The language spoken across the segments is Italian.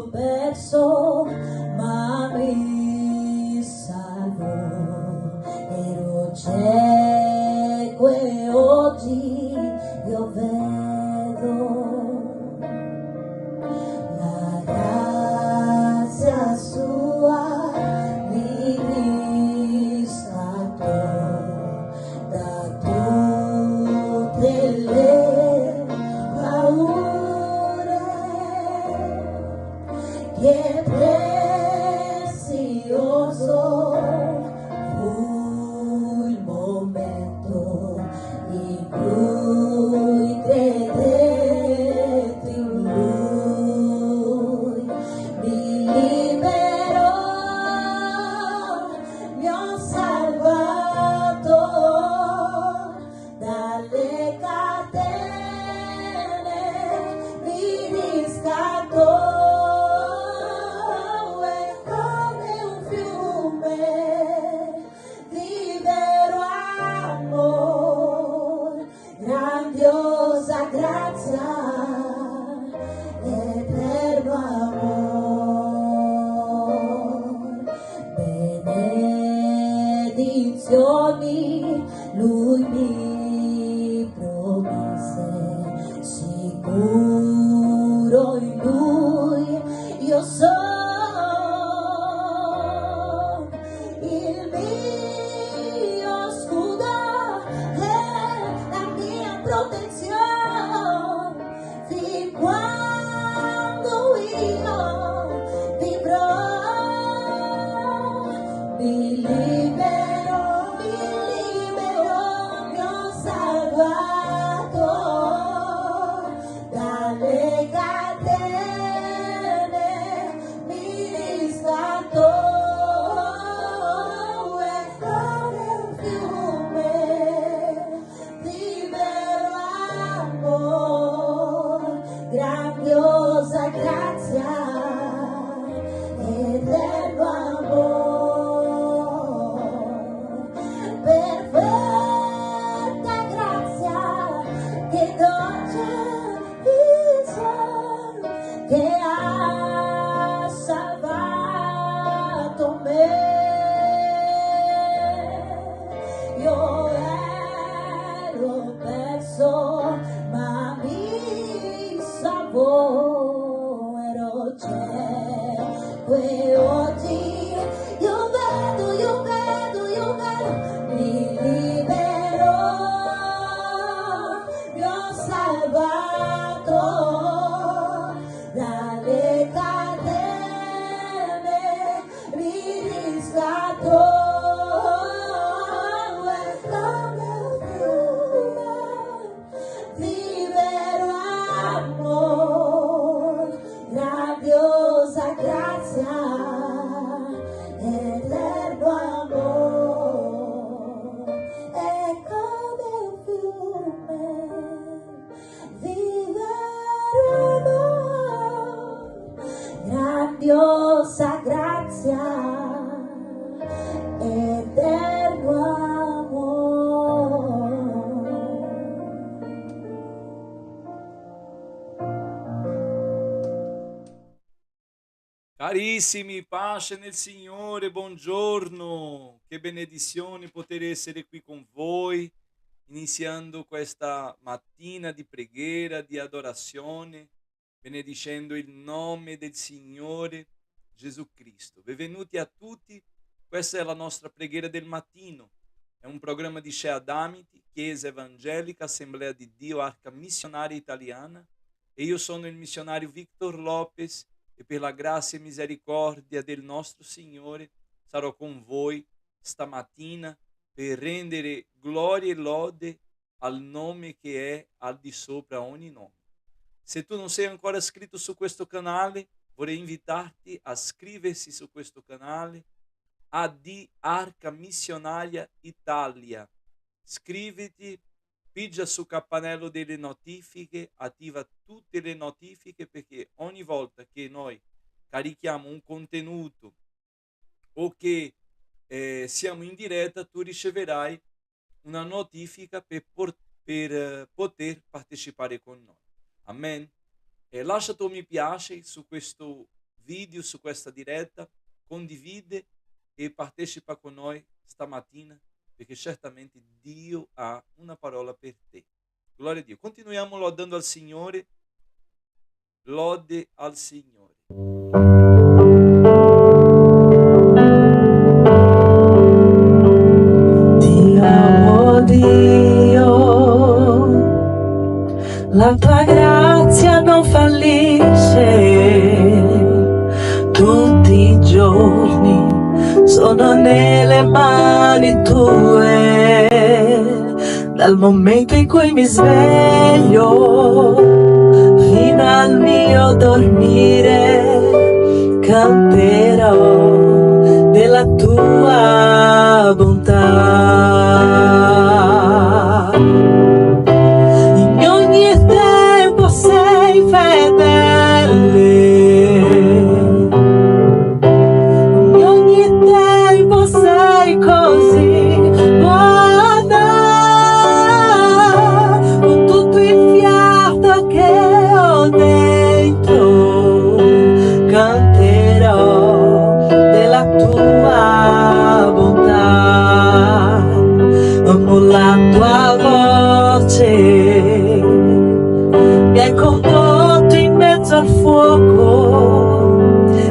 l'ho perso, ma mi salvo. Ero cieco e oggi io vedo. La grazia sua mi riscattò da tutte le paure. Che prezioso fu il momento in cui credetti in Lui, mi liberò, mi ha salvato dalle catene, mi riscattò. Grandiosa grazia, eterno amor, benedizioni Lui mi promise, sicuro in Lui io sono, il mio scudo protezione, fin quando io vivrò, mi libero, mi ho salvato dalle catene, mi riscattò. Grandiosa grazia, eterno amor, perfetta grazia che dolce il Signore che ha salvato me. Io ero perso, ma mi salvò, ero cieco e oggi io vedo, mi liberò, mi ho salvato dalle catene, mi riscattò. Grandiosa grazia, eterno amor, è come un fiume, vivere amor. Grandiosa grazia, eterno amor. Carissimi, pace nel Signore, buongiorno, che benedizione poter essere qui con voi, iniziando questa mattina di preghiera, di adorazione, benedicendo il nome del Signore Gesù Cristo. Benvenuti a tutti, questa è la nostra preghiera del mattino, è un programma di Shea Damiti, Chiesa Evangelica, Assemblea di Dio, Arca Missionaria Italiana, e io sono il missionario Victor Lopez, e per la grazia e misericordia del nostro Signore sarò con voi stamattina per rendere gloria e lode al nome che è al di sopra ogni nome. Se tu non sei ancora iscritto su questo canale, vorrei invitarti a iscriversi su questo canale, AD Arca Missionaria Italia. Iscriviti, pigia sul campanello delle notifiche, attiva tutte le notifiche perché ogni volta che noi carichiamo un contenuto o che siamo in diretta, tu riceverai una notifica per poter partecipare con noi. Amen. Lascia tuo mi piace su questo vídeo su questa diretta, condivide e partecipa con noi stamattina, perché certamente Dio ha una parola per te. Gloria a Dio. Continuiamo lodando al Signore. Lode al Signore. Ti amo Dio, la tua grazia non fallisce, tutti i giorni sono nelle mani tue, dal momento in cui mi sveglio fino al mio dormire canterò della tua bontà. In ogni tempo sei fedele, in ogni tempo sei così buona, con tutto il fiato che ho dentro canterò della tua bontà. Amo la tua voce, mi hai condotto in mezzo al fuoco,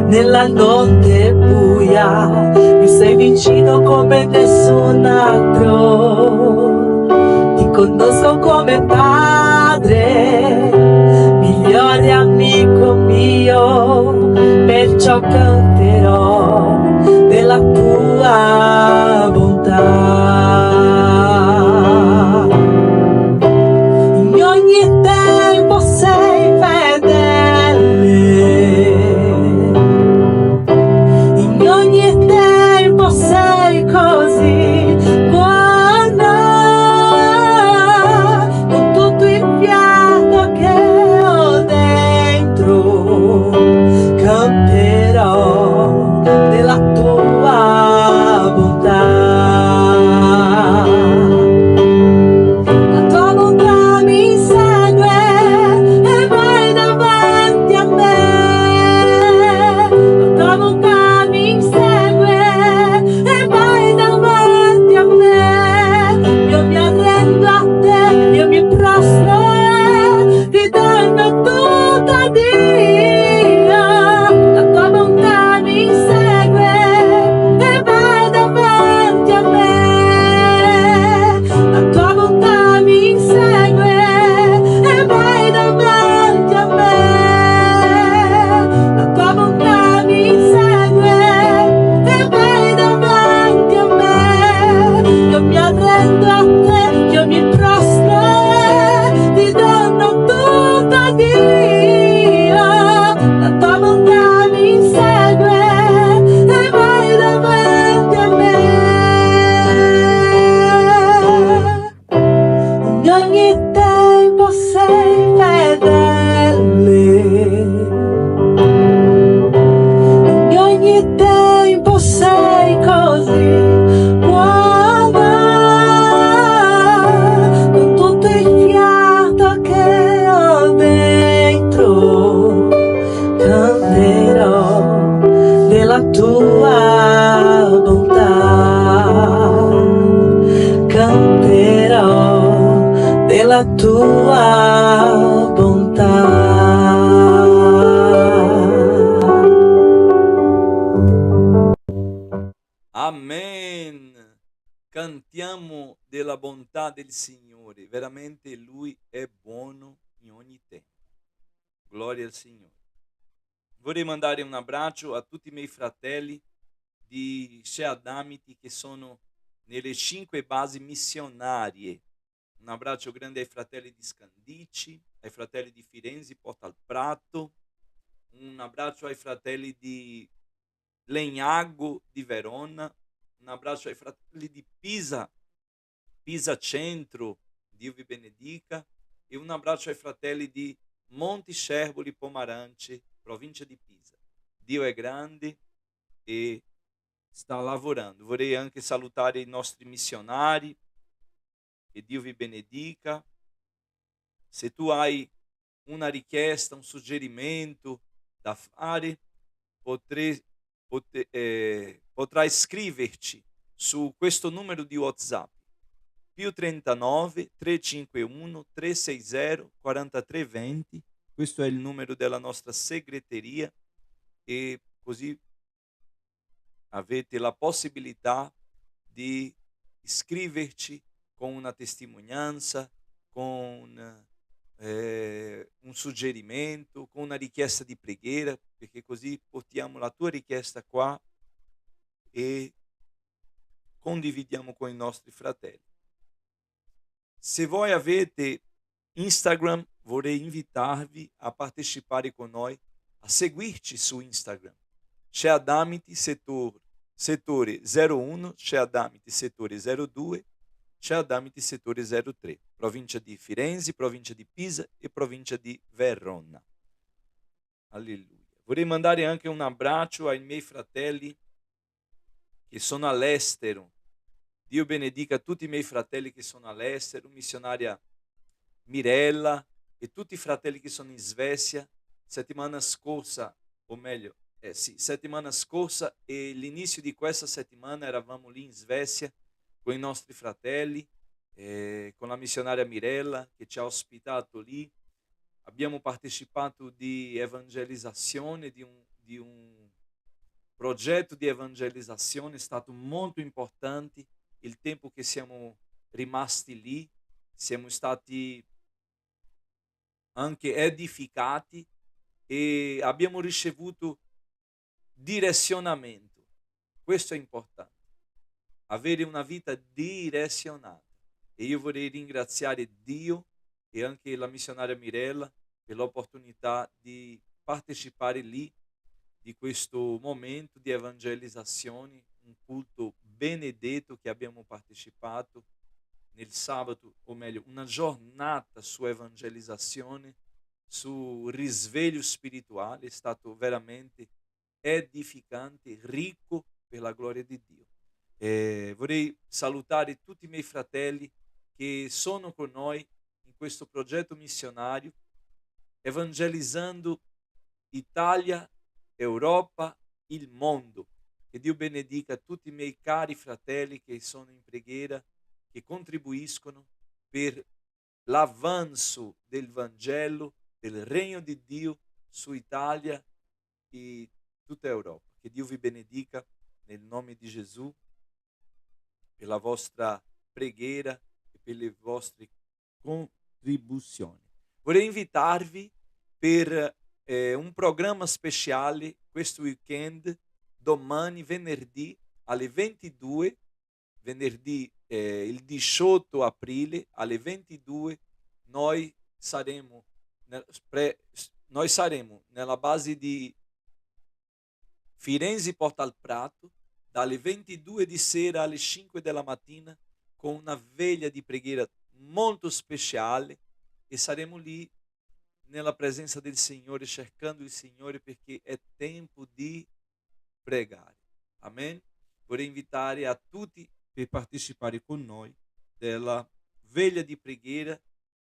nella notte buia, mi sei vicino come nessun altro. Ti conosco come padre, migliore amico mio, perciò canterò della tua bontà. In ogni tempo sei fedele, in ogni tempo sei così buona, con tutto il fiato che ho dentro canterò della tua bontà. La tua bontà mi segue e vai davanti a me. La tua bontà mi segue e vai davanti a me. Io mi arrendo a te, io mi prostro e ti dono tutta Dio. La tua bontà mi segue e vai davanti a me. La tua bontà mi segue e vai davanti a me. La tua bontà mi segue e vai davanti a me. Io mi arrendo a te, io mi prostro e ti dono tutta Dio. La tua bontà mi segue e vai davanti a me. In ogni tempo sei fedele, in ogni tempo sei così buona, con tutto il fiato che ho dentro canterò della tua bontà, canterò della tua bontà. Amen. Cantiamo della bontà del Signore. Veramente Lui è buono in ogni tempo. Gloria al Signore. Vorrei mandare un abbraccio a tutti i miei fratelli di Sheadamiti che sono nelle 5 basi missionarie. Un abbraccio grande ai fratelli di Scandicci, ai fratelli di Firenze, Porta al Prato. Un abbraccio ai fratelli di Legnago di Verona. Un abbraccio ai fratelli di Pisa, Pisa Centro, Dio vi benedica. E un abbraccio ai fratelli di Monte Cerboli Pomarante, provincia di Pisa. Dio è grande e sta lavorando. Vorrei anche salutare i nostri missionari. Che Dio vi benedica. Se tu hai una richiesta, un suggerimento da fare, potrai scriverci su questo numero di WhatsApp più 39 351 360 4320. Questo è il numero della nostra segreteria e così avete la possibilità di iscriverci con una testimonianza, con un suggerimento, con una richiesta di preghiera, perché così portiamo la tua richiesta qua e condividiamo con i nostri fratelli. Se voi avete Instagram, vorrei invitarvi a partecipare con noi, a seguirci su Instagram. C'è Adamiti settore 01, c'è Adamiti settore 02, c'è Adamiti settore 03, provincia di Firenze, provincia di Pisa e provincia di Verona. Alleluia. Vorrei mandare anche un abbraccio ai miei fratelli che sono all'estero. Dio benedica tutti i miei fratelli che sono all'estero, missionaria Mirella e tutti i fratelli che sono in Svezia. Settimana scorsa, o meglio, settimana scorsa e l'inizio di questa settimana eravamo lì in Svezia con i nostri fratelli, con la missionaria Mirella che ci ha ospitato lì. Abbiamo partecipato di evangelizzazione, di un progetto di evangelizzazione, è stato molto importante il tempo che siamo rimasti lì, siamo stati anche edificati e abbiamo ricevuto direzionamento. Questo è importante, avere una vita direzionata. E io vorrei ringraziare Dio e anche la missionaria Mirella per l'opportunità di partecipare lì di questo momento di evangelizzazione, un culto benedetto che abbiamo partecipato nel sabato, o meglio, una giornata su evangelizzazione, su risveglio spirituale, è stato veramente edificante, ricco per la gloria di Dio. Vorrei salutare tutti i miei fratelli che sono con noi in questo progetto missionario, evangelizzando Italia, Europa, il mondo. Che Dio benedica tutti i miei cari fratelli che sono in preghiera, che contribuiscono per l'avanzo del Vangelo, del Regno di Dio su Italia e tutta Europa. Che Dio vi benedica nel nome di Gesù per la vostra preghiera e per le vostre contribuzioni. Vorrei invitarvi per un programma speciale questo weekend, domani venerdì alle 22, venerdì il 18 aprile alle 22 noi saremo, noi saremo nella base di Firenze Portal Prato dalle 22 di sera alle 5 della mattina con una veglia di preghiera molto speciale e saremo lì nella presenza del Signore, cercando il Signore perché è tempo di pregare. Amen. Vorrei invitare a tutti per partecipare con noi della veglia di preghiera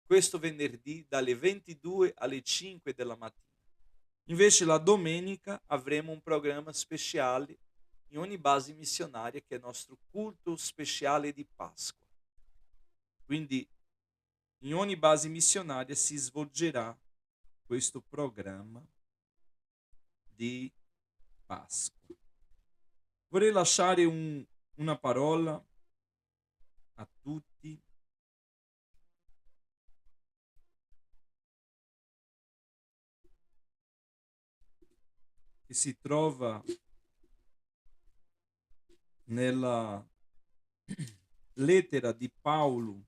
questo venerdì dalle 22 alle 5 della mattina. Invece la domenica avremo un programma speciale in ogni base missionaria che è il nostro culto speciale di Pasqua. Quindi in ogni base missionaria si svolgerà questo programma di Pasqua. Vorrei lasciare una parola a tutti che si trova nella lettera di Paolo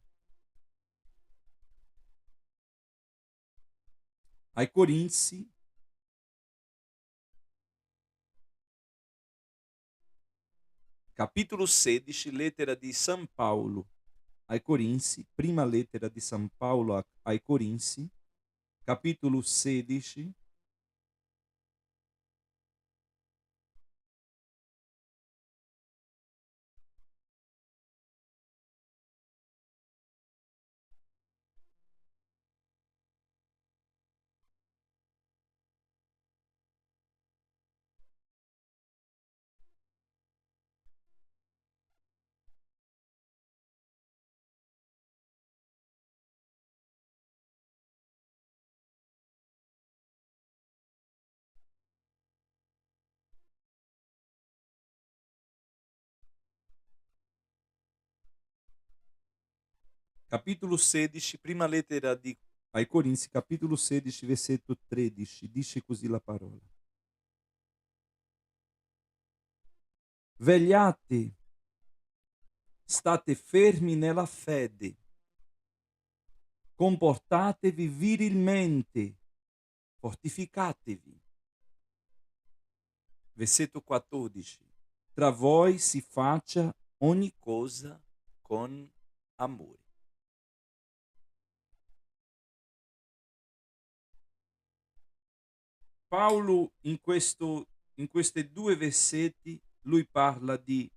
ai Corinzi, capitolo 16, lettera di San Paolo ai Corinzi, prima lettera di San Paolo ai Corinzi, capitolo 16, capítulo 16, prima lettera ai Corinzi, capítulo 16, versetto 13, dice così la parola. Vegliate, state fermi nella fede, comportatevi virilmente, fortificatevi. Versetto 14. Tra voi si faccia ogni cosa con amore. Paolo in questi due versetti lui parla di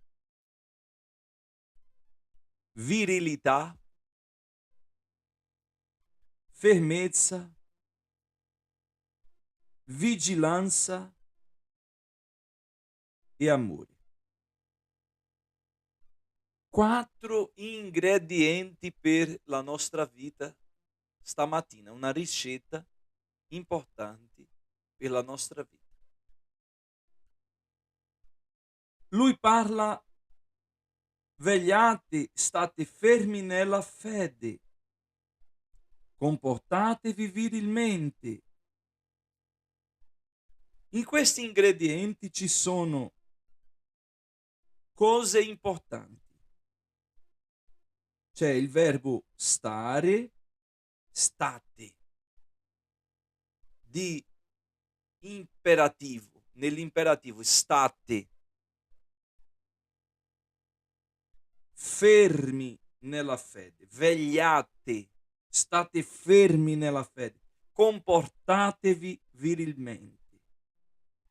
virilità, fermezza, vigilanza e amore. 4 ingredienti per la nostra vita stamattina, una ricetta importante per la nostra vita. Lui parla, vegliate, state fermi nella fede, comportatevi virilmente. In questi ingredienti ci sono cose importanti. C'è il verbo stare, state, di imperativo, nell'imperativo state, fermi nella fede, vegliate, state fermi nella fede, comportatevi virilmente,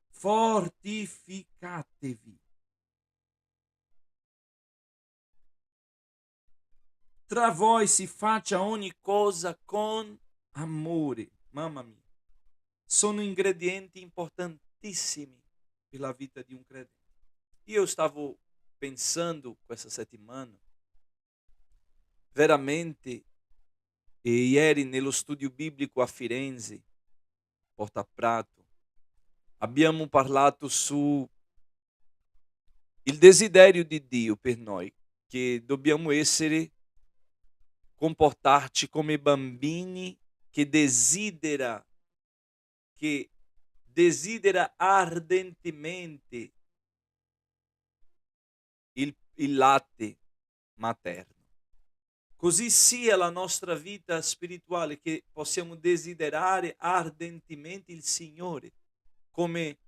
fortificatevi. Tra voi si faccia ogni cosa con amore. Mamma mia, sono ingredienti importantissimi per la vita di un credente. Io stavo pensando questa settimana, veramente, e ieri nello studio biblico a Firenze, Porta Prato, abbiamo parlato su il desiderio di Dio per noi, che dobbiamo comportarci come bambini che desidera ardentemente il latte materno. Così sia la nostra vita spirituale, che possiamo desiderare ardentemente il Signore, come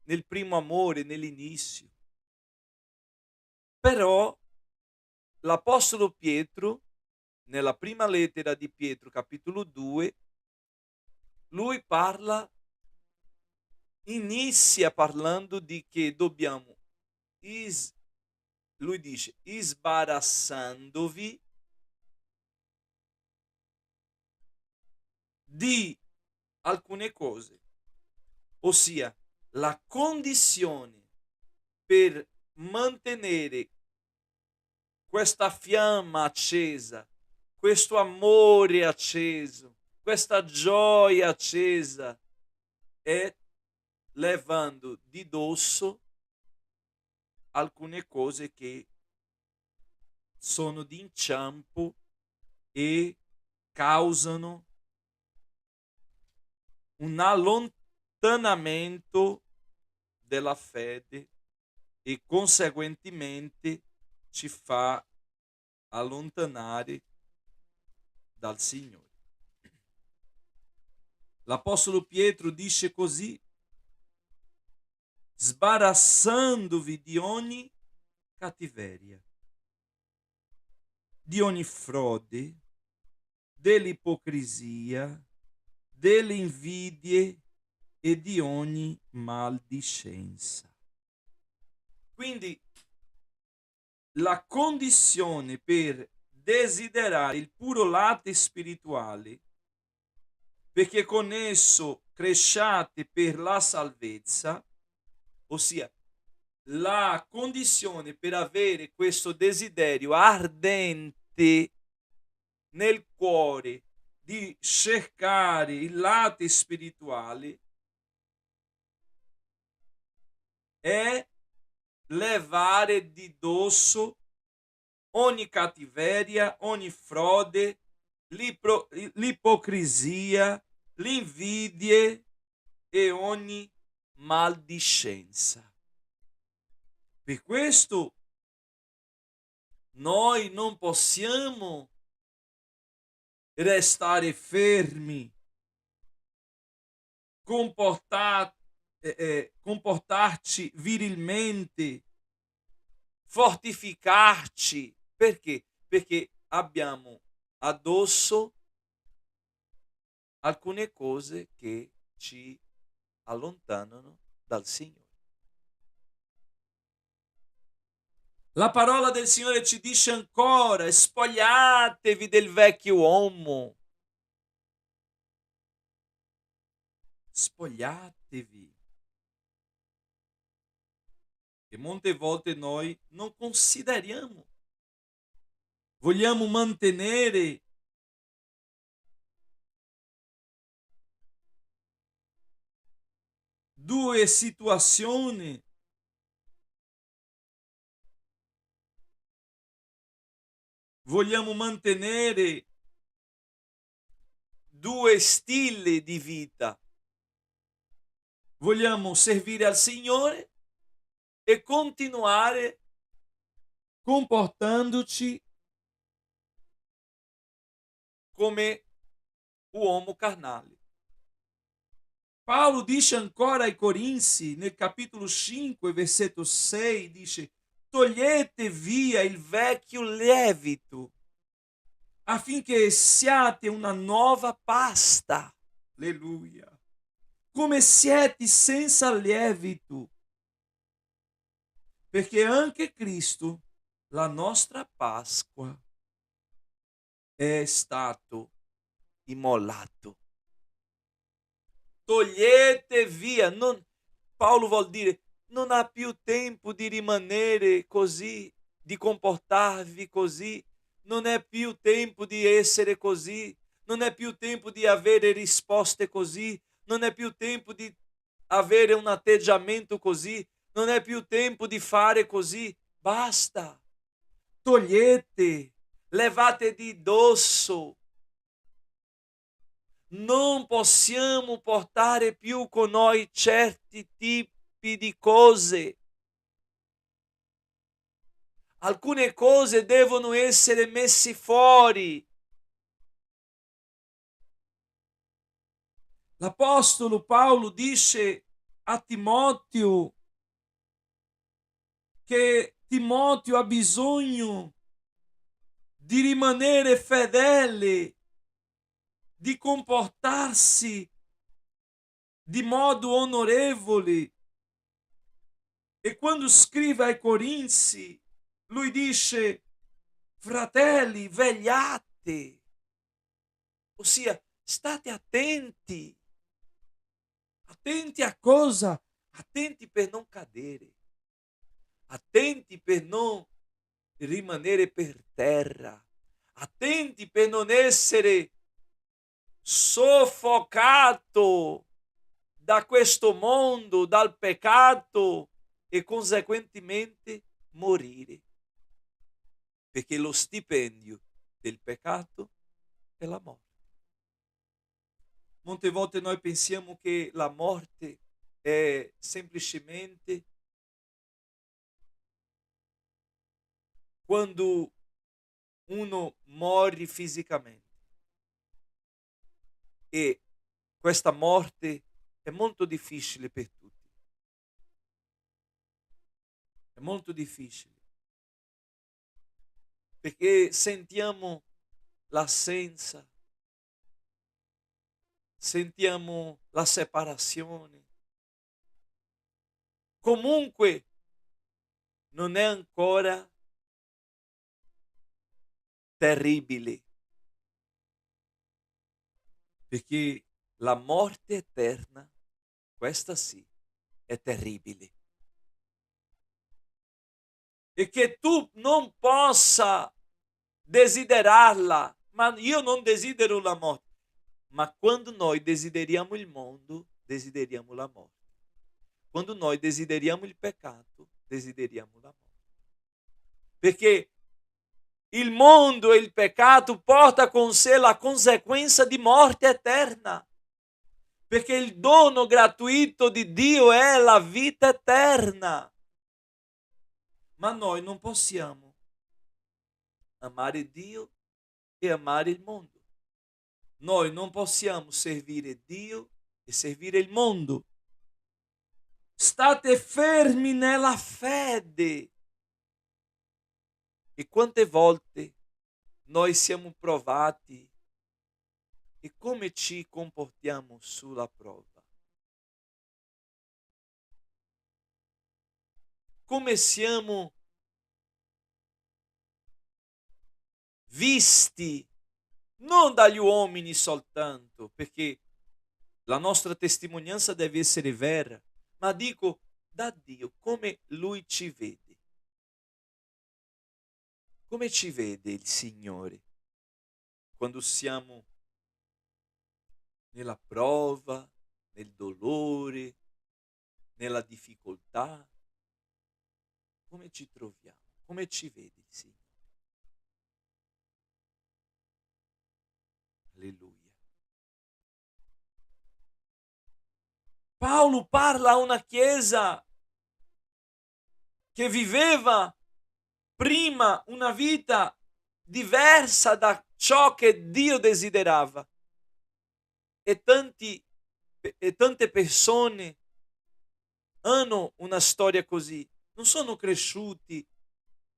nel primo amore, nell'inizio. Però l'Apostolo Pietro, nella prima lettera di Pietro, capitolo 2, lui inizia parlando di che dobbiamo, lui dice, sbarazzandovi di alcune cose, ossia la condizione per mantenere questa fiamma accesa, questo amore acceso, questa gioia accesa, è levando di dosso alcune cose che sono di inciampo e causano un allontanamento della fede e conseguentemente ci fa allontanare dal Signore. L'Apostolo Pietro dice così: sbarazzandovi di ogni cattiveria, di ogni frode, dell'ipocrisia, delle invidie e di ogni maldicenza. Quindi la condizione per desiderare il puro latte spirituale, perché con esso cresciate per la salvezza, ossia la condizione per avere questo desiderio ardente nel cuore di cercare il latte spirituale, è levare di dosso ogni cattiveria, ogni frode, l'ipocrisia, l'invidie e ogni maldicenza. Per questo noi non possiamo restare fermi, comportarci virilmente, fortificarci. Perché? Perché abbiamo addosso alcune cose che ci allontanano dal Signore. La parola del Signore ci dice ancora: spogliatevi del vecchio uomo. Spogliatevi. E molte volte noi non consideriamo. Vogliamo mantenere due situazioni vogliamo mantenere due stili di vita. Vogliamo servire al Signore e continuare comportandoci come uomo carnale. Paolo dice ancora ai Corinzi, nel capitolo 5, versetto 6, dice: togliete via il vecchio lievito, affinché siate una nuova pasta. Alleluia. Come siete senza lievito, perché anche Cristo, la nostra Pasqua, è stato immolato. Togliete via. Paolo vuol dire: non ha più tempo di rimanere così, di comportarvi così, non è più tempo di essere così, non è più tempo di avere risposte così, non è più tempo di avere un atteggiamento così, non è più tempo di fare così. Basta. Togliete, levate di dosso. Non possiamo portare più con noi certi tipi di cose. Alcune cose devono essere messe fuori. L'Apostolo Paolo dice a Timoteo che Timoteo ha bisogno di rimanere fedele, di comportarsi di modo onorevole. E quando scrive ai Corinzi, lui dice: fratelli, vegliate, ossia state attenti. Attenti a cosa? Attenti per non cadere, attenti per non rimanere per terra, attenti per non essere soffocato da questo mondo, dal peccato e conseguentemente morire. Perché lo stipendio del peccato è la morte. Molte volte noi pensiamo che la morte è semplicemente quando uno muore fisicamente. E questa morte è molto difficile per tutti. È molto difficile. Perché sentiamo l'assenza, sentiamo la separazione. Comunque non è ancora terribile, perché la morte eterna, questa sì, è terribile. E che tu non possa desiderarla, ma io non desidero la morte. Ma quando noi desideriamo il mondo, desideriamo la morte. Quando noi desideriamo il peccato, desideriamo la morte. Perché il mondo e il peccato porta con sé la conseguenza di morte eterna, perché il dono gratuito di Dio è la vita eterna. Ma noi non possiamo amare Dio e amare il mondo. Noi non possiamo servire Dio e servire il mondo. State fermi nella fede. E quante volte noi siamo provati e come ci comportiamo sulla prova? Come siamo visti non dagli uomini soltanto, perché la nostra testimonianza deve essere vera, ma dico da Dio, come Lui ci vede. Come ci vede il Signore quando siamo nella prova, nel dolore, nella difficoltà? Come ci troviamo? Come ci vede il Signore? Alleluia. Paolo parla a una chiesa che viveva prima una vita diversa da ciò che Dio desiderava. E tante persone hanno una storia così. Non sono cresciuti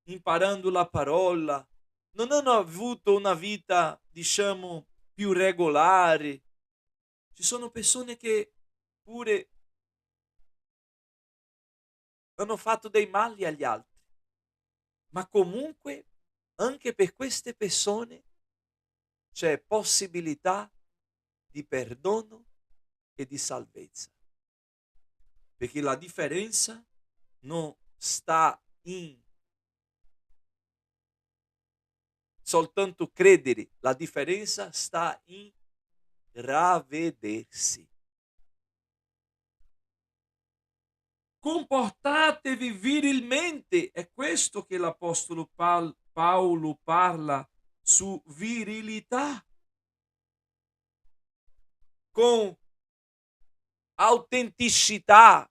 imparando la parola, non hanno avuto una vita, diciamo, più regolare. Ci sono persone che pure hanno fatto dei mali agli altri, ma comunque anche per queste persone c'è possibilità di perdono e di salvezza, perché la differenza non sta in soltanto credere, la differenza sta in ravvedersi. Comportatevi virilmente, è questo che l'apostolo Paolo parla su virilità, con autenticità,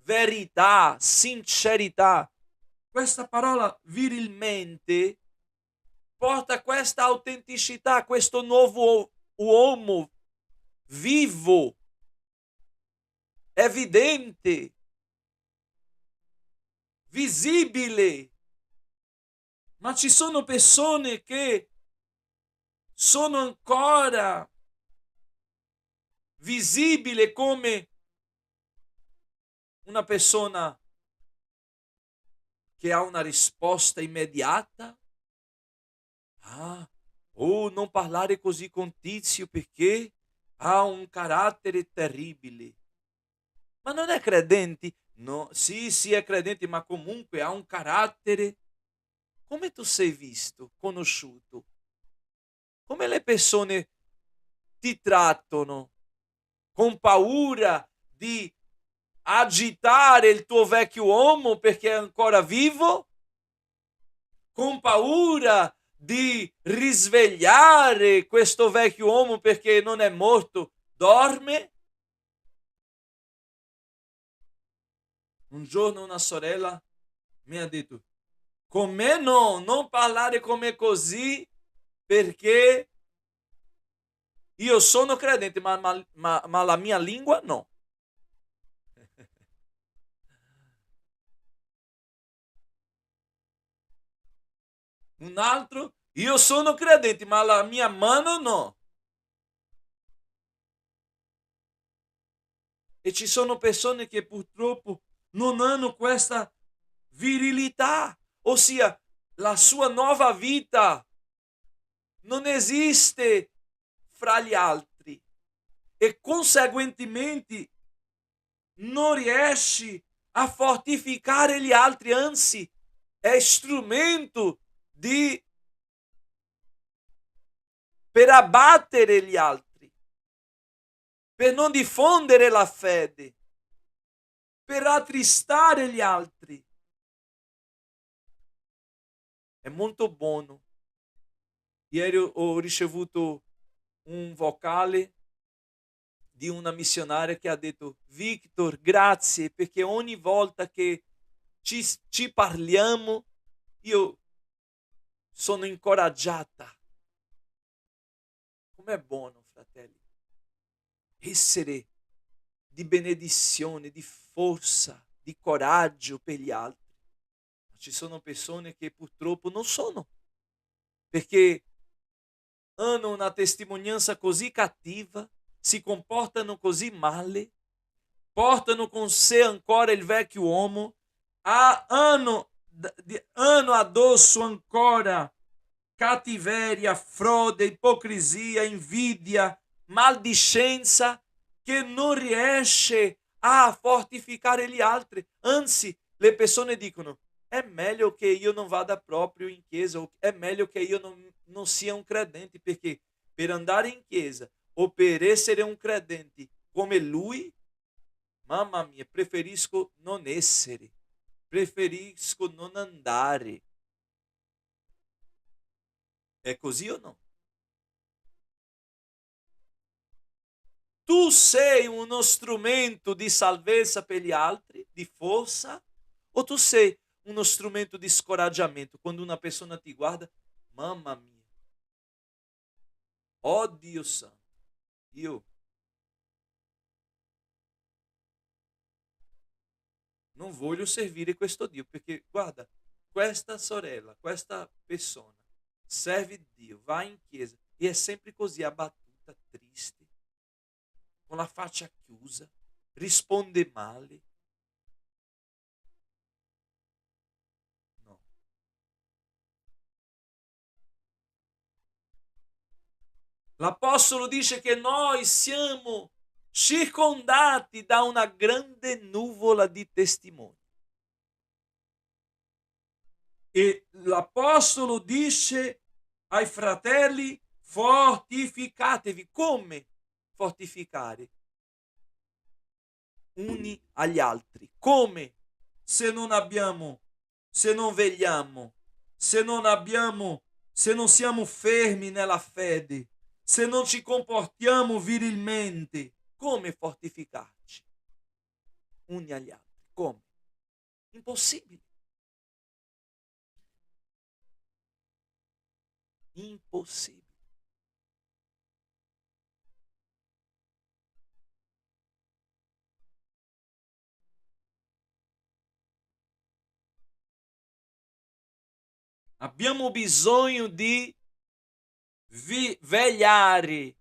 verità, sincerità. Questa parola virilmente porta questa autenticità, questo nuovo uomo vivo, evidente, visibile. Ma ci sono persone che sono ancora visibili come una persona che ha una risposta immediata. Non parlare così con Tizio perché ha un carattere terribile. Ma non è credente? No, sì, è credente, ma comunque ha un carattere. Come tu sei visto, conosciuto? Come le persone ti trattano? Con paura di agitare il tuo vecchio uomo perché è ancora vivo? Con paura di risvegliare questo vecchio uomo perché non è morto, dorme? Un giorno una sorella mi ha detto: con me no, non parlare con me così perché io sono credente, ma la mia lingua no. Un altro, io sono credente, ma la mia mano no. E ci sono persone che purtroppo non hanno questa virilità, ossia la sua nuova vita non esiste fra gli altri e conseguentemente non riesci a fortificare gli altri, anzi è strumento per abbattere gli altri, per non diffondere la fede, per attristare gli altri. è molto buono. Ieri ho ricevuto un vocale di una missionaria che ha detto: Victor, grazie, perché ogni volta che ci parliamo io sono incoraggiata. Com'è buono, fratelli, essere di benedizione, di forza, di coraggio per gli altri. Ma ci sono persone che purtroppo non sono, perché hanno una testimonianza così cattiva, si comportano così male, portano con sé ancora il vecchio uomo, hanno addosso ancora cattiveria, frode, ipocrisia, invidia, maldicenza, che non riesce a fortificare gli altri. Anzi, le persone dicono: è meglio che io non vada proprio in chiesa, o è meglio che io non sia un credente, perché per andare in chiesa o per essere un credente come lui, mamma mia, preferisco non essere, preferisco non andare. È così o no? Tu sei uno strumento di salvezza per gli altri, di forza, o tu sei uno strumento di scoraggiamento? Quando una persona ti guarda, mamma mia, oh Dio santo, io non voglio servire questo Dio, perché guarda, questa sorella, questa persona serve Dio, va in chiesa e è sempre così abbattuta, triste, con la faccia chiusa, risponde male. No. L'Apostolo dice che noi siamo circondati da una grande nuvola di testimoni. E l'Apostolo dice ai fratelli: fortificatevi. Come fortificare? Uni agli altri. Come? Se non abbiamo, se non vegliamo, se non siamo fermi nella fede, se non ci comportiamo virilmente, come fortificarci uni agli altri? Come? Impossibile. Impossibile. Abbiamo bisogno di vegliare.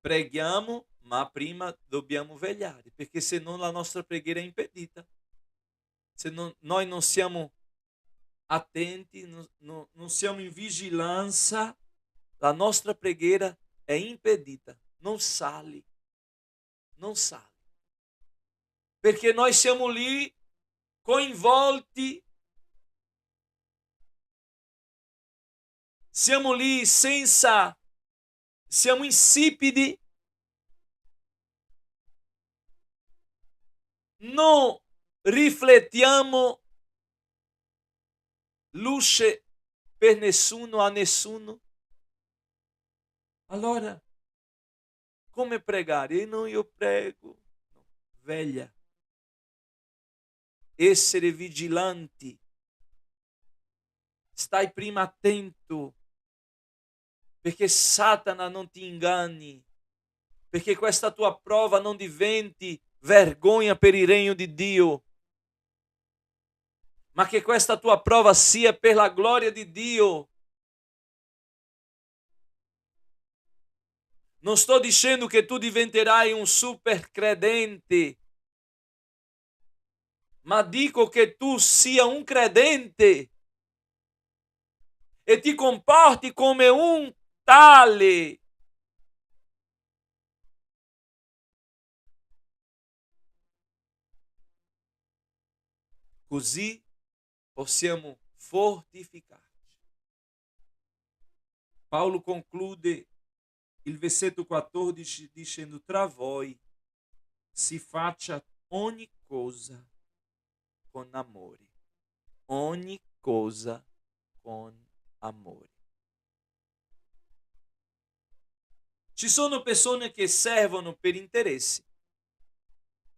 Preghiamo, ma prima dobbiamo vegliare, perché se no la nostra preghiera è impedita. Se noi non siamo attenti, non siamo in vigilanza, la nostra preghiera è impedita, non sale, non sale. Perché noi siamo lì coinvolti, siamo lì senza, siamo insipidi, non riflettiamo luce per nessuno, a nessuno. Allora, come pregare? Io prego. No, veglia. Essere vigilanti. Stai prima attento, perché Satana non ti inganni, perché questa tua prova non diventi vergogna per il regno di Dio, ma che questa tua prova sia per la gloria di Dio. Non sto dicendo che tu diventerai un super credente, ma dico che tu sia un credente e ti comporti come un tale. Così possiamo fortificarci. Paolo conclude il versetto 14 dicendo: tra voi si faccia ogni cosa con amore. Ogni cosa con amore. Ci sono persone che servono per interessi.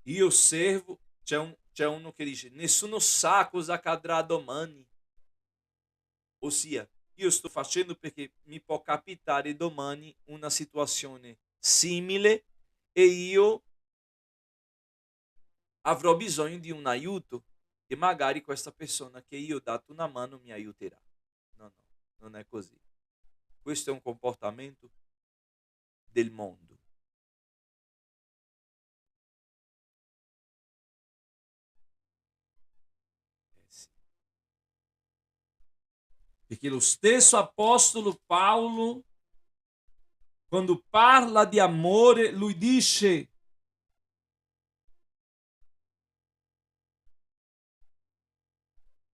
Io servo, c'è uno che dice, nessuno sa cosa accadrà domani. Ossia, io sto facendo perché mi può capitare domani una situazione simile e io avrò bisogno di un aiuto e magari questa persona che io ho dato una mano mi aiuterà. No, no, non è così. Questo è un comportamento del mondo. Sì. Perché lo stesso apostolo Paolo, quando parla di amore, lui dice: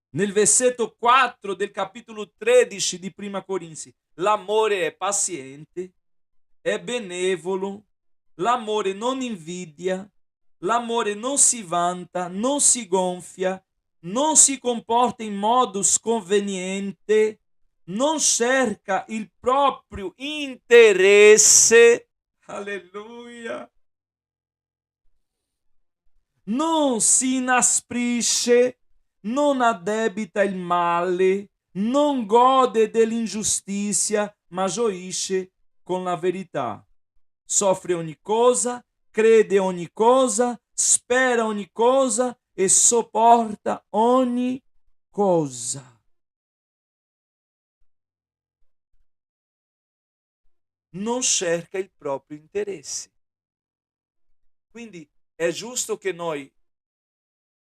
nel versetto 4 del capitolo 13 di Prima Corinzi, l'amore è paziente, è benevolo, l'amore non invidia, l'amore non si vanta, non si gonfia, non si comporta in modo sconveniente, non cerca il proprio interesse, alleluia, non si inasprisce, non addebita il male, non gode dell'ingiustizia, ma gioisce con la verità. Soffre ogni cosa, crede ogni cosa, spera ogni cosa e sopporta ogni cosa. Non cerca il proprio interesse. Quindi è giusto che noi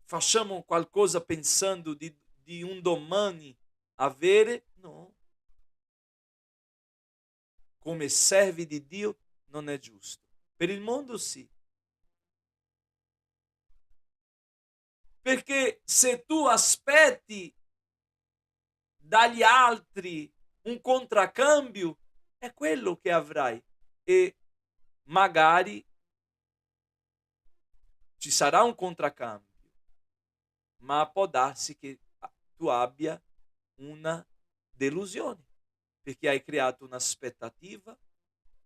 facciamo qualcosa pensando di un domani avere? No. Come servi di Dio non è giusto. Per il mondo sì. Perché se tu aspetti dagli altri un contraccambio, è quello che avrai. E magari ci sarà un contraccambio, ma può darsi che tu abbia una delusione, perché hai creato un'aspettativa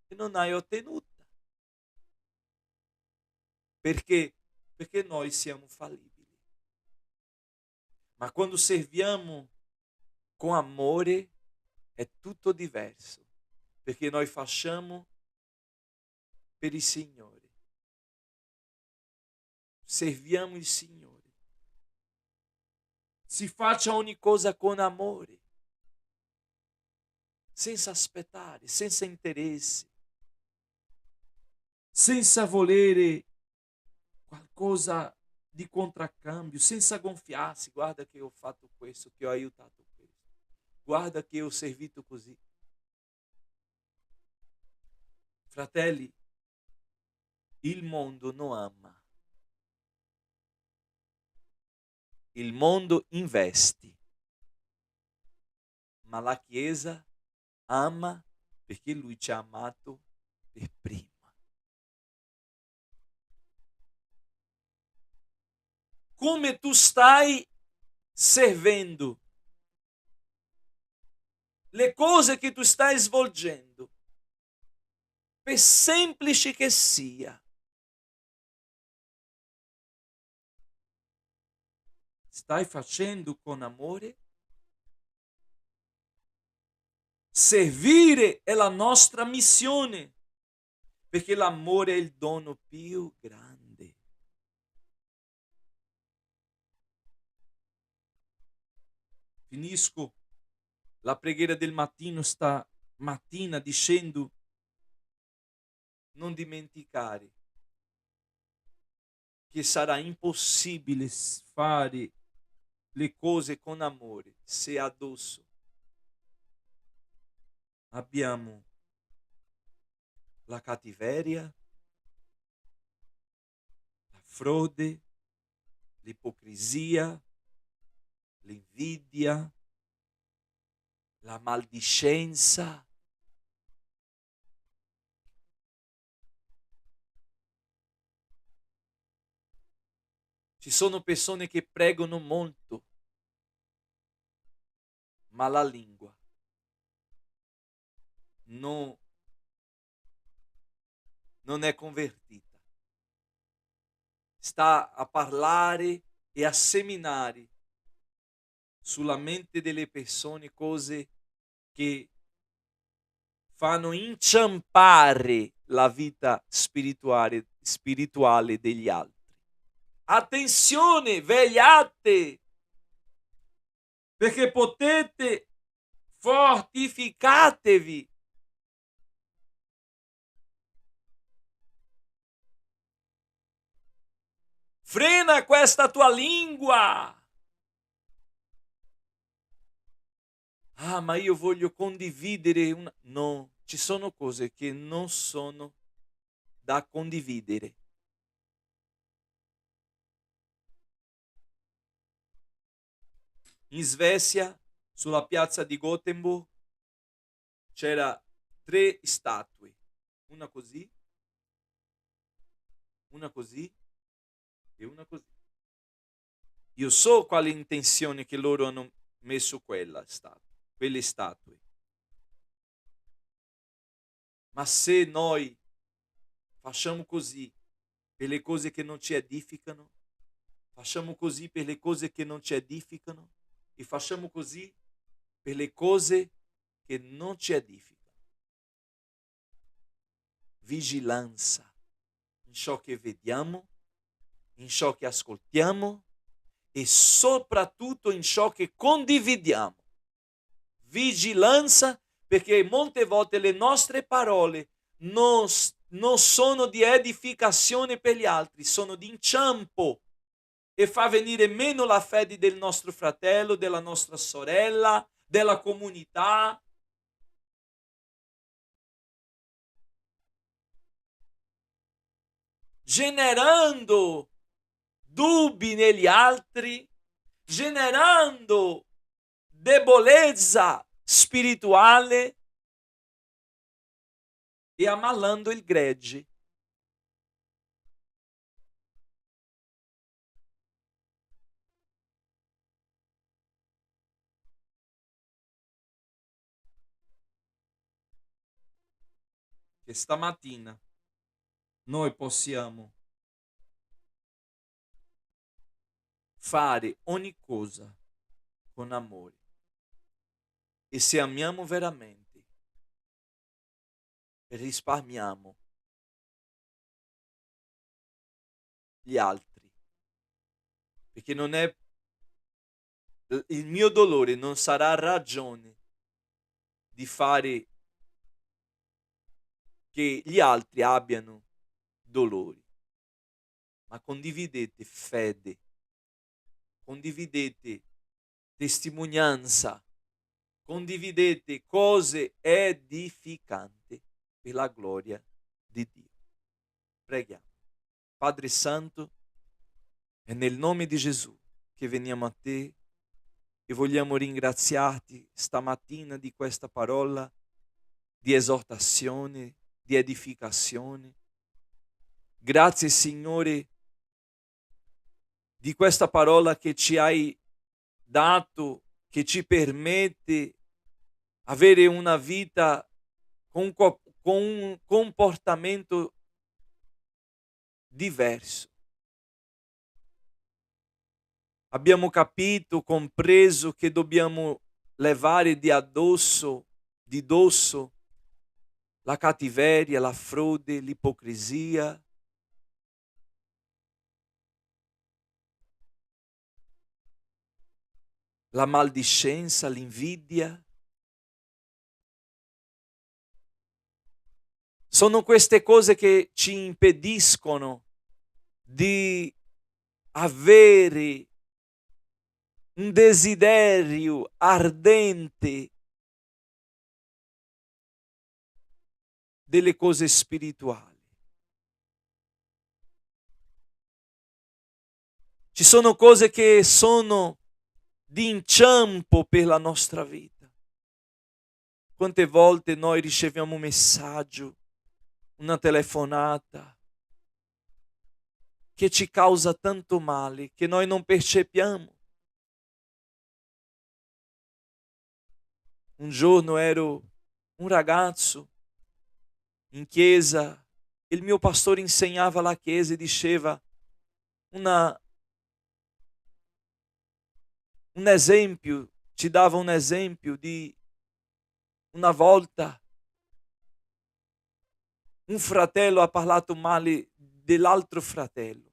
e non hai ottenuta. Perché? Perché noi siamo fallibili. Ma quando serviamo con amore è tutto diverso, perché noi facciamo per il Signore. Serviamo il Signore. Si faccia ogni cosa con amore, senza aspettare, senza interesse, senza volere qualcosa di contraccambio, senza gonfiarsi. Guarda che ho fatto questo, che ho aiutato questo. Guarda che ho servito così. Fratelli, il mondo non ama. Il mondo investi, ma la Chiesa ama perché Lui ci ha amato per prima. Come tu stai servendo, le cose che tu stai svolgendo, per semplice che sia, stai facendo con amore? Servire è la nostra missione, perché l'amore è il dono più grande. Finisco la preghiera del mattino stamattina dicendo: non dimenticare che sarà impossibile fare le cose con amore se addosso abbiamo la cattiveria, la frode, l'ipocrisia, l'invidia, la maldicenza. Ci sono persone che pregano molto, ma la lingua non è convertita. Sta a parlare e a seminare sulla mente delle persone cose che fanno inciampare la vita spirituale degli altri. Attenzione, vegliate, perché fortificatevi. Frena questa tua lingua. Ah, ma io voglio condividere una... No, ci sono cose che non sono da condividere. In Svezia, sulla piazza di Gothenburg, c'era 3 statue, una così e una così. Io so quale intenzione che loro hanno messo quelle statue. Ma se noi facciamo così per le cose che non ci edificano, facciamo così per le cose che non ci edificano e facciamo così per le cose che non ci edificano. Vigilanza in ciò che vediamo, in ciò che ascoltiamo e soprattutto in ciò che condividiamo. Vigilanza, perché molte volte le nostre parole non sono di edificazione per gli altri, sono di inciampo e fa venire meno la fede del nostro fratello, della nostra sorella, della comunità. Generando dubbi negli altri, generando debolezza spirituale e ammalando il gregge. Che stamattina noi possiamo fare ogni cosa con amore. E se amiamo veramente, risparmiamo gli altri. Perché non è il mio dolore non sarà ragione di fare che gli altri abbiano dolori. Ma condividete fede, condividete testimonianza, condividete cose edificanti per la gloria di Dio. Preghiamo. Padre Santo, è nel nome di Gesù che veniamo a te e vogliamo ringraziarti stamattina di questa parola di esortazione, di edificazione. Grazie Signore di questa parola che ci hai dato, che ci permette avere una vita con un comportamento diverso. Abbiamo capito, compreso che dobbiamo levare di dosso la cattiveria, la frode, l'ipocrisia, la maldicenza, l'invidia. Sono queste cose che ci impediscono di avere un desiderio ardente delle cose spirituali. Ci sono cose che sono di inciampo per la nostra vita. Quante volte noi riceviamo un messaggio, una telefonata che ci causa tanto male che noi non percepiamo. Un giorno ero un ragazzo in chiesa, il mio pastore insegnava alla chiesa e diceva un esempio, ci dava un esempio di una volta un fratello ha parlato male dell'altro fratello.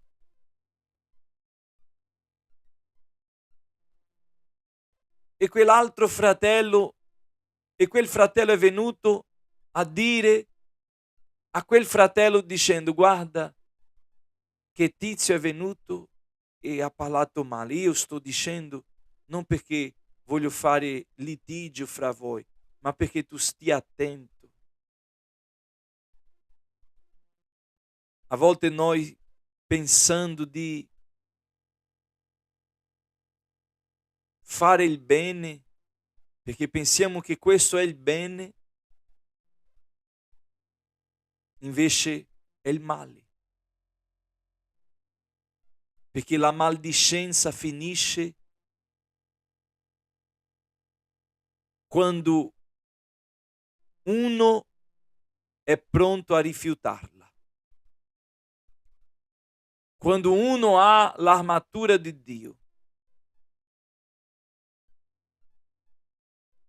E quell'altro fratello, e quel fratello è venuto a dire a quel fratello dicendo: guarda che Tizio è venuto e ha parlato male. Io sto dicendo non perché voglio fare litigio fra voi, ma perché tu stia attento. A volte noi, pensando di fare il bene, perché pensiamo che questo è il bene, invece è il male. Perché la maldicenza finisce quando uno è pronto a rifiutarla. Quando uno ha l'armatura di Dio.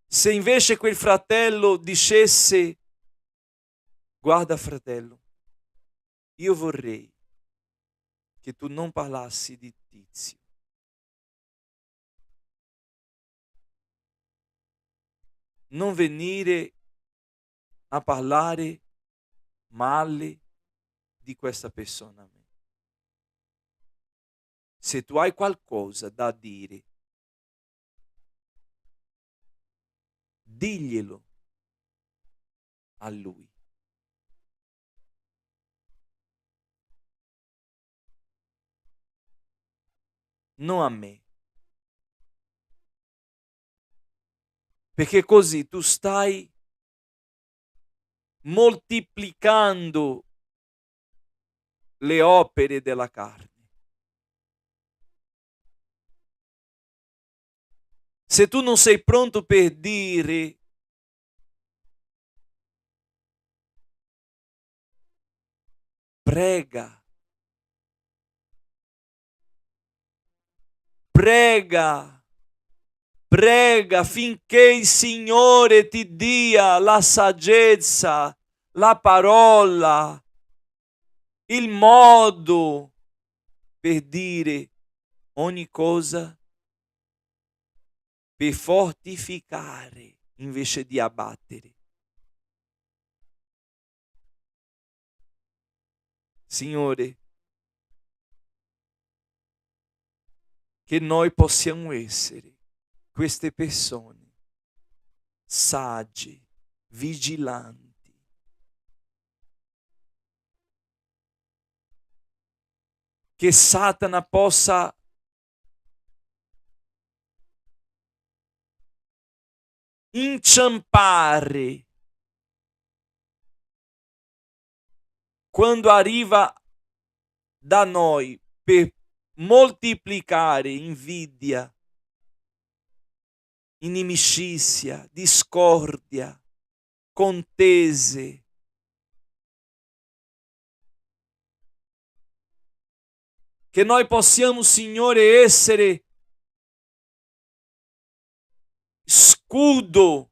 Se invece quel fratello dicesse: guarda fratello, io vorrei che tu non parlassi di Tizio. Non venire a parlare male di questa persona a me. Se tu hai qualcosa da dire, diglielo a lui. Non a me. Perché così tu stai moltiplicando le opere della carne. Se tu non sei pronto per dire: prega, prega, prega finché il Signore ti dia la saggezza, la parola, il modo per dire ogni cosa, per fortificare invece di abbattere. Signore, che noi possiamo essere queste persone sagge, vigilanti, che Satana possa inciampare quando arriva da noi per moltiplicare invidia, inimicizia, discordia, contese. Che noi possiamo, Signore, essere scudo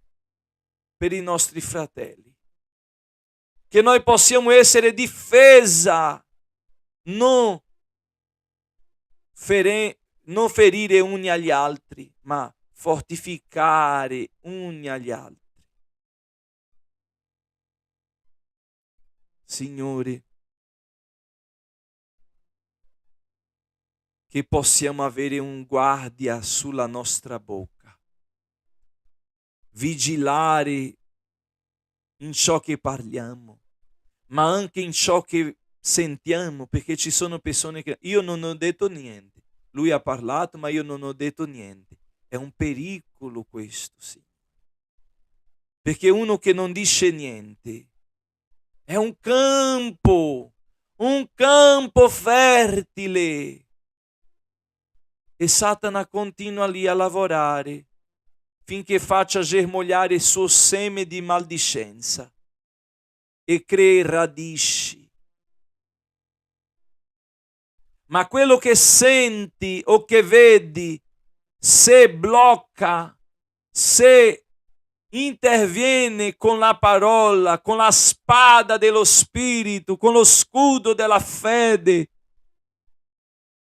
per i nostri fratelli. Che noi possiamo essere difesa, non ferire uni agli altri, ma fortificare uni agli altri. Signore, che possiamo avere un guardia sulla nostra bocca, vigilare in ciò che parliamo, ma anche in ciò che sentiamo, perché ci sono persone che io non ho detto niente, lui ha parlato ma io non ho detto niente. È un pericolo questo, sì. Perché uno che non dice niente è un campo fertile. E Satana continua lì a lavorare finché faccia germogliare il suo seme di maldicenza e crei radici. Ma quello che senti o che vedi, se blocca, se interviene con la parola, con la spada dello Spirito, con lo scudo della fede,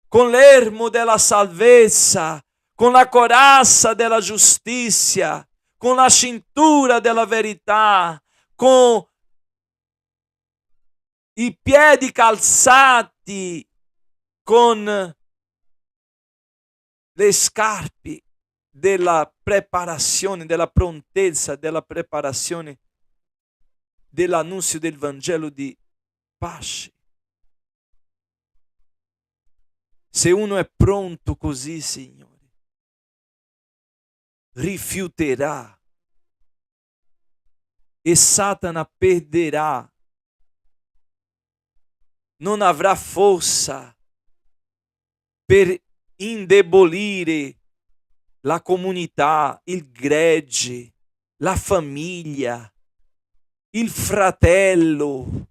con l'ermo della salvezza, con la corazza della giustizia, con la cintura della verità, con i piedi calzati, con le scarpe della preparazione, della prontezza, della preparazione dell'annunzio del Vangelo di pace. Se uno è pronto così, Signore, rifiuterà e Satana perderà, non avrà forza per indebolire la comunità, il gregge, la famiglia, il fratello.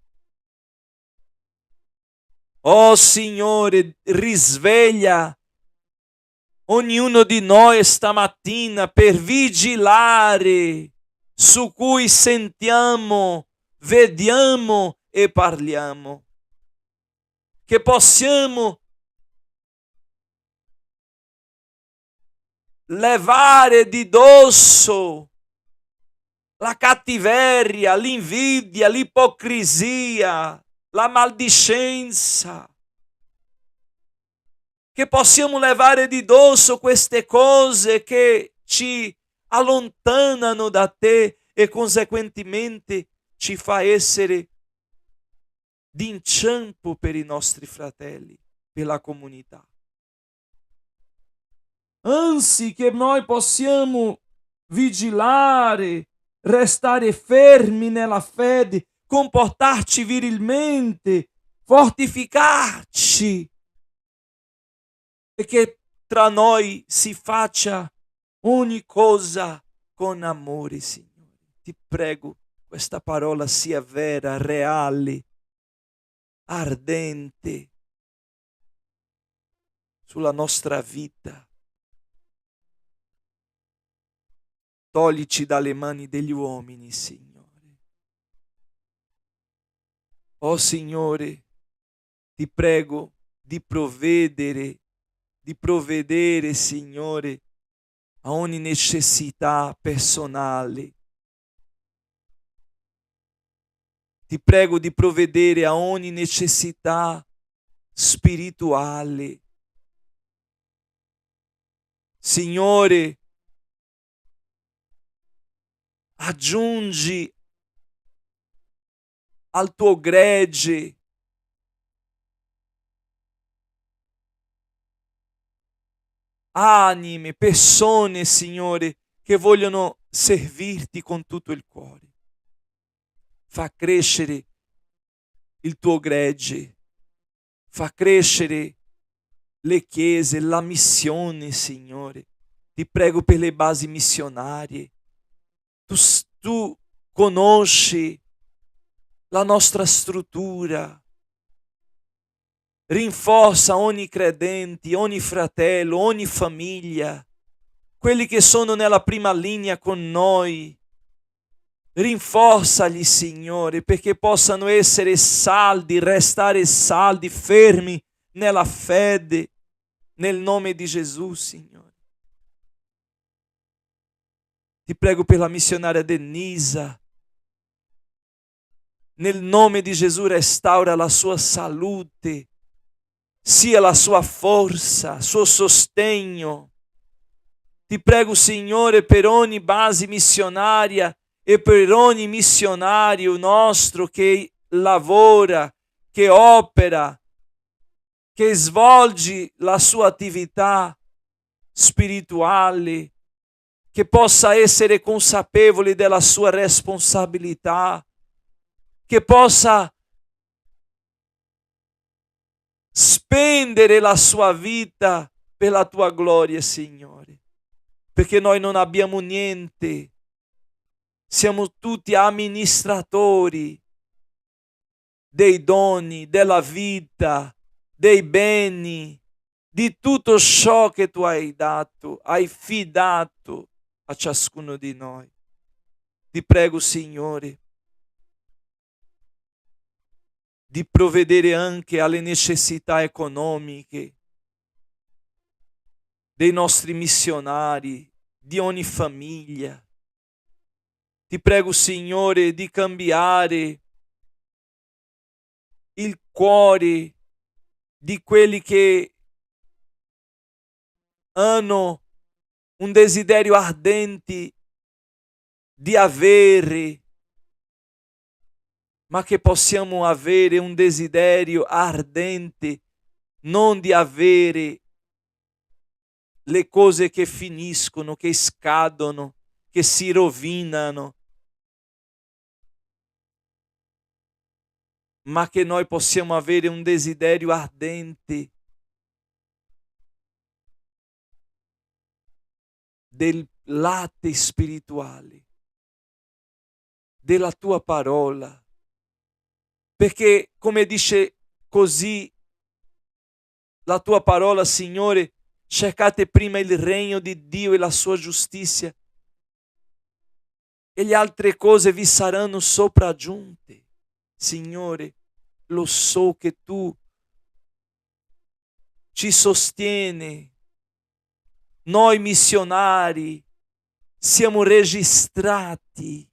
Oh Signore, risveglia ognuno di noi stamattina per vigilare su cui sentiamo, vediamo e parliamo. Che possiamo levare di dosso la cattiveria, l'invidia, l'ipocrisia, la maldicenza. Che possiamo levare di dosso queste cose che ci allontanano da te e conseguentemente ci fa essere d'inciampo per i nostri fratelli, per la comunità. Anzi, che noi possiamo vigilare, restare fermi nella fede, comportarci virilmente, fortificarci, e che tra noi si faccia ogni cosa con amore, Signore. Ti prego, questa parola sia vera, reale, ardente sulla nostra vita. Toglici dalle mani degli uomini, Signore. Oh Signore, ti prego di provvedere, Signore, a ogni necessità personale. Ti prego di provvedere a ogni necessità spirituale. Signore, aggiungi al tuo gregge anime, persone, Signore, che vogliono servirti con tutto il cuore. Fa crescere il tuo gregge, fa crescere le chiese, la missione, Signore. Ti prego per le basi missionarie. Tu conosci la nostra struttura. Rinforza ogni credente, ogni fratello, ogni famiglia, quelli che sono nella prima linea con noi. Rinforzali, Signore, perché possano essere saldi, restare saldi, fermi nella fede, nel nome di Gesù, Signore. Ti prego per la missionaria Denisa. Nel nome di Gesù restaura la sua salute, sia la sua forza, suo sostegno. Ti prego, Signore, per ogni base missionaria e per ogni missionario nostro che lavora, che opera, che svolge la sua attività spirituale, che possa essere consapevole della sua responsabilità, che possa spendere la sua vita per la tua gloria, Signore, perché noi non abbiamo niente. Siamo tutti amministratori dei doni, della vita, dei beni, di tutto ciò che tu hai dato, hai fidato a ciascuno di noi. Ti prego, Signore, di provvedere anche alle necessità economiche dei nostri missionari, di ogni famiglia. Ti prego, Signore, di cambiare il cuore di quelli che hanno un desiderio ardente di avere, ma che possiamo avere un desiderio ardente non di avere le cose che finiscono, che scadono, che si rovinano, ma che noi possiamo avere un desiderio ardente del latte spirituale, della tua parola, perché come dice così la tua parola, Signore, cercate prima il regno di Dio e la sua giustizia e le altre cose vi saranno sopraggiunte. Signore, lo so che tu ci sostieni. Noi missionari siamo registrati,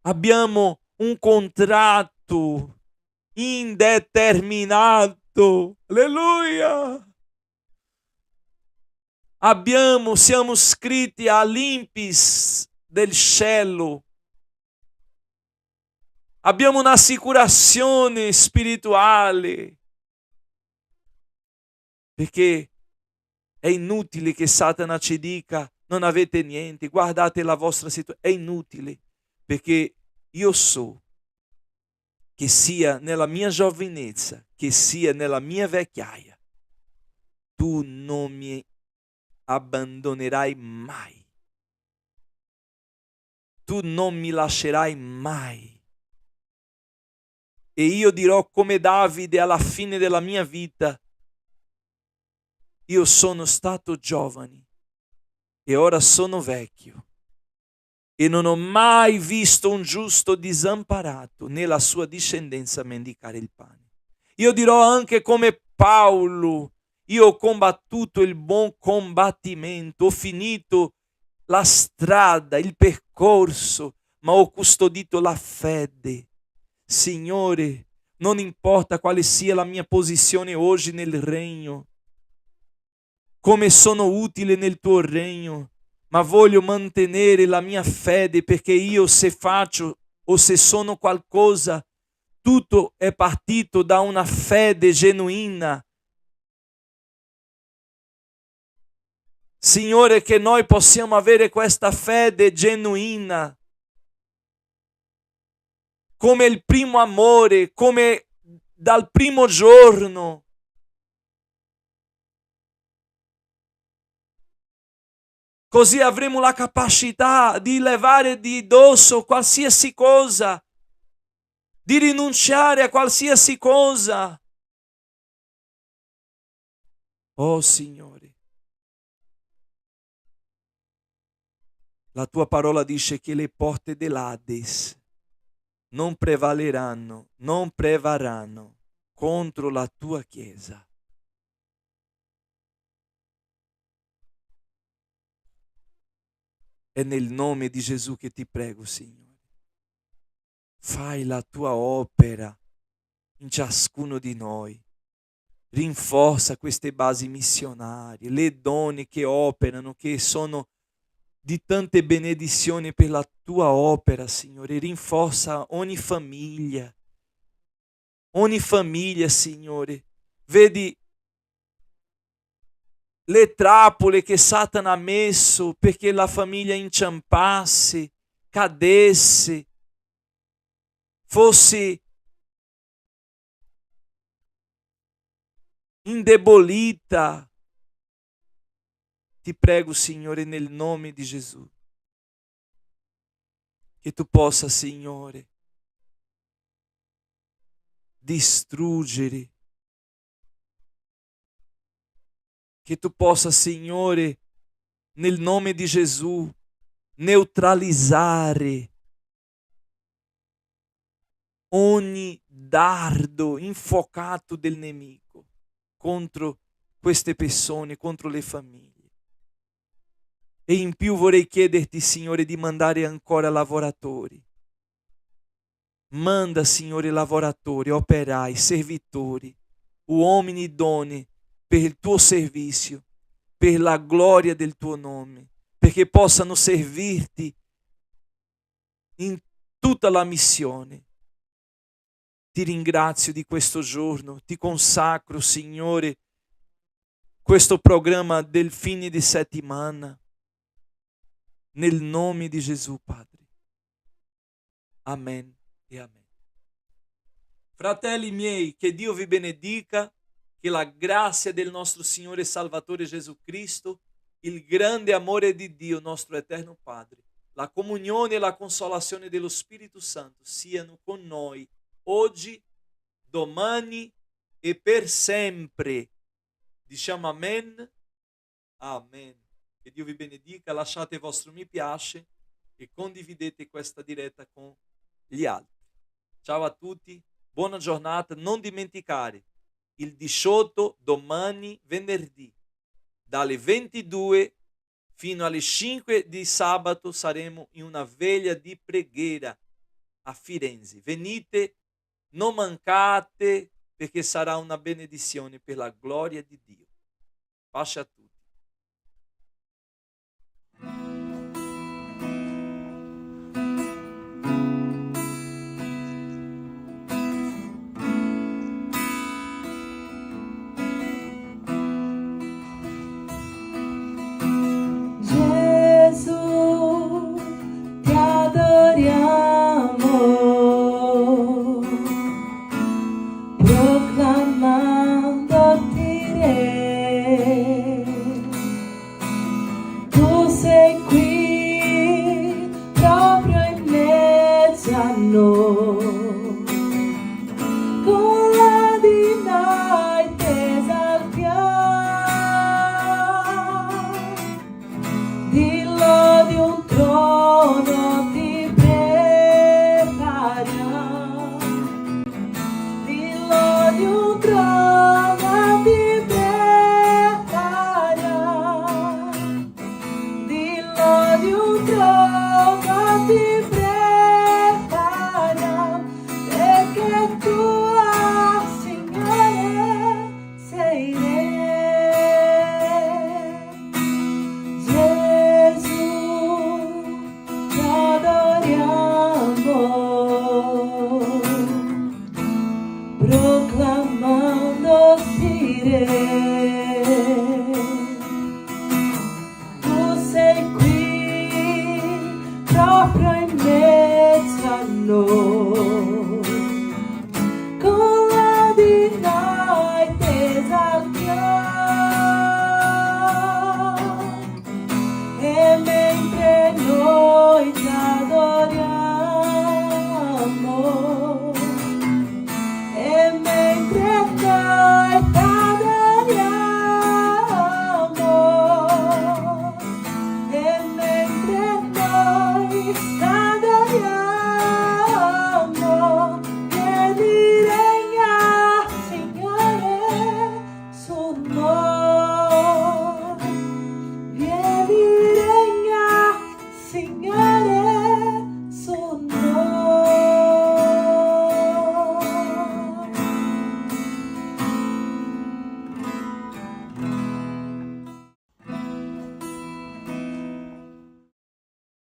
abbiamo un contratto indeterminato. Alleluia! Siamo scritti all'Impis del cielo. Abbiamo un'assicurazione spirituale, perché è inutile che Satana ci dica non avete niente, guardate la vostra situazione. È inutile, perché io so che sia nella mia giovinezza, che sia nella mia vecchiaia, tu non mi abbandonerai mai. Tu non mi lascerai mai. E io dirò come Davide alla fine della mia vita: io sono stato giovane e ora sono vecchio e non ho mai visto un giusto disamparato né la sua discendenza mendicare il pane. Io dirò anche come Paolo: io ho combattuto il buon combattimento, ho finito la strada, il percorso, ma ho custodito la fede. Signore, non importa quale sia la mia posizione oggi nel regno, come sono utile nel tuo regno, ma voglio mantenere la mia fede, perché io, se faccio o se sono qualcosa, tutto è partito da una fede genuina. Signore, che noi possiamo avere questa fede genuina, come il primo amore, come dal primo giorno. Così avremo la capacità di levare di dosso qualsiasi cosa, di rinunciare a qualsiasi cosa. Oh Signore, la tua parola dice che le porte dell'Ades non prevaleranno, non prevarranno contro la tua Chiesa. È nel nome di Gesù che ti prego, Signore. Fai la tua opera in ciascuno di noi. Rinforza queste basi missionarie, le donne che operano, che sono di tante benedizioni per la tua opera, Signore. Rinforza ogni famiglia, Signore. Vedi le trappole che Satana ha messo perché la famiglia inciampasse, cadesse, fosse indebolita. Ti prego, Signore, nel nome di Gesù, che tu possa, Signore, distruggere, che tu possa, Signore, nel nome di Gesù, neutralizzare ogni dardo infuocato del nemico contro queste persone, contro le famiglie. E in più vorrei chiederti, Signore, di mandare ancora lavoratori. Manda, Signore, lavoratori, operai, servitori, uomini idonei per il tuo servizio, per la gloria del tuo nome, perché possano servirti in tutta la missione. Ti ringrazio di questo giorno, ti consacro, Signore, questo programma del fine di settimana, nel nome di Gesù, Padre. Amen e amen. Fratelli miei, che Dio vi benedica, che la grazia del nostro Signore e Salvatore Gesù Cristo, il grande amore di Dio, nostro eterno Padre, la comunione e la consolazione dello Spirito Santo siano con noi oggi, domani e per sempre. Diciamo amen. Amen. Che Dio vi benedica, lasciate il vostro mi piace e condividete questa diretta con gli altri. Ciao a tutti, buona giornata, non dimenticare, il 18 domani venerdì, dalle 22 fino alle 5 di sabato saremo in una veglia di preghiera a Firenze. Venite, non mancate, perché sarà una benedizione per la gloria di Dio. Pace a tutti.